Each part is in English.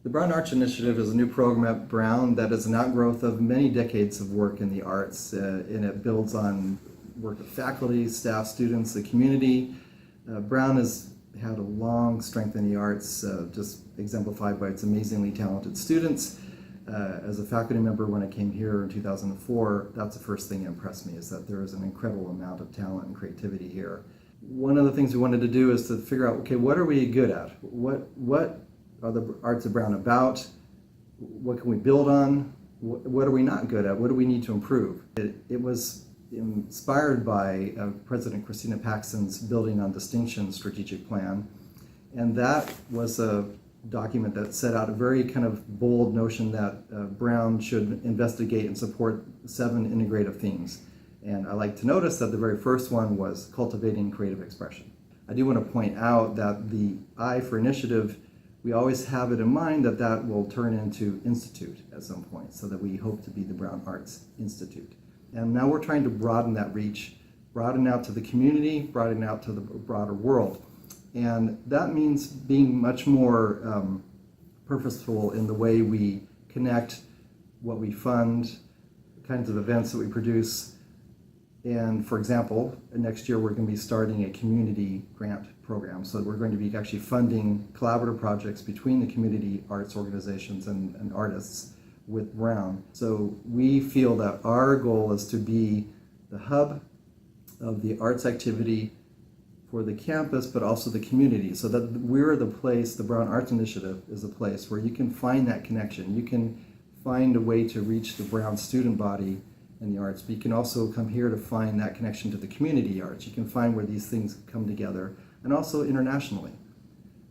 The Brown Arts Initiative is a new program at Brown that is an outgrowth of many decades of work in the arts, and it builds on work of faculty, staff, students, the community. Brown has had a long strength in the arts, just exemplified by its amazingly talented students. As a faculty member when I came here in 2004, that's the first thing that impressed me, is that there is an incredible amount of talent and creativity here. One of the things we wanted to do is to figure out, okay, what are we good at? What are the arts of Brown about? What can we build on? What are we not good at? What do we need to improve? It was inspired by President Christina Paxson's Building on Distinction strategic plan, and that was a document that set out a very kind of bold notion that Brown should investigate and support 7 integrative themes. And I like to notice that the very first one was cultivating creative expression. I do want to point out that the I for initiative, we always have it in mind that that will turn into institute at some point, so that we hope to be the Brown Arts Institute. And now we're trying to broaden that reach, broaden out to the community, broaden out to the broader world. And that means being much more purposeful in the way we connect, what we fund, the kinds of events that we produce. And for example, next year we're going to be starting a community grant program. So we're going to be actually funding collaborative projects between the community arts organizations and artists with Brown. So we feel that our goal is to be the hub of the arts activity for the campus, but also the community, so that we're the place, the Brown Arts Initiative is a place where you can find that connection. You can find a way to reach the Brown student body in the arts, but you can also come here to find that connection to the community arts. You can find where these things come together, and also internationally.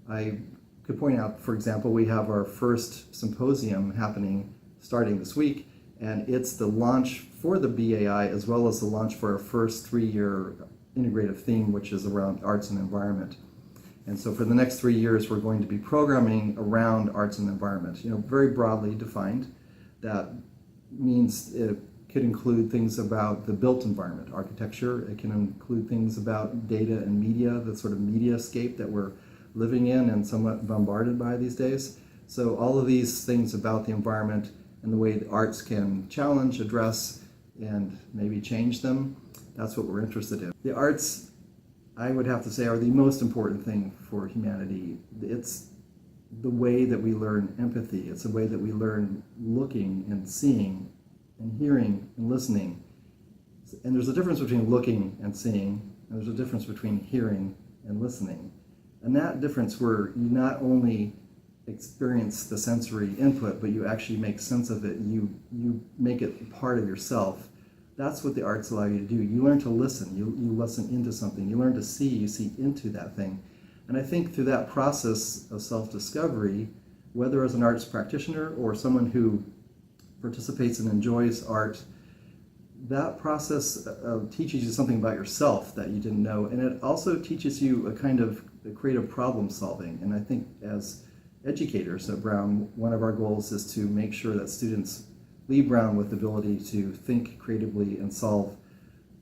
I could point out, for example, we have our first symposium happening starting this week, and it's the launch for the BAI as well as the launch for our first 3-year integrative theme, which is around arts and environment. And so for the next 3 years, we're going to be programming around arts and environment, very broadly defined. That means it could include things about the built environment, architecture. It can include things about data and media, the sort of mediascape that we're living in and somewhat bombarded by these days. So all of these things about the environment and the way the arts can challenge, address, and maybe change them, that's what we're interested in. The arts, I would have to say, are the most important thing for humanity. It's the way that we learn empathy. It's the way that we learn looking and seeing and hearing and listening. And there's a difference between looking and seeing, and there's a difference between hearing and listening. And that difference, where you not only experience the sensory input, but you actually make sense of it, you make it part of yourself. That's what the arts allow you to do. You learn to listen. You listen into something. You learn to see. You see into that thing. And I think through that process of self-discovery, whether as an arts practitioner or someone who participates and enjoys art, that process teaches you something about yourself that you didn't know. And it also teaches you a kind of creative problem solving. And I think as educators at Brown, one of our goals is to make sure that students leave Brown with the ability to think creatively and solve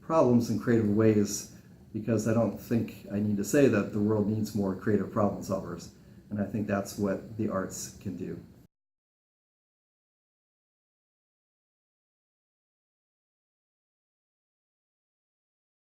problems in creative ways, because I don't think I need to say that the world needs more creative problem solvers. And I think that's what the arts can do.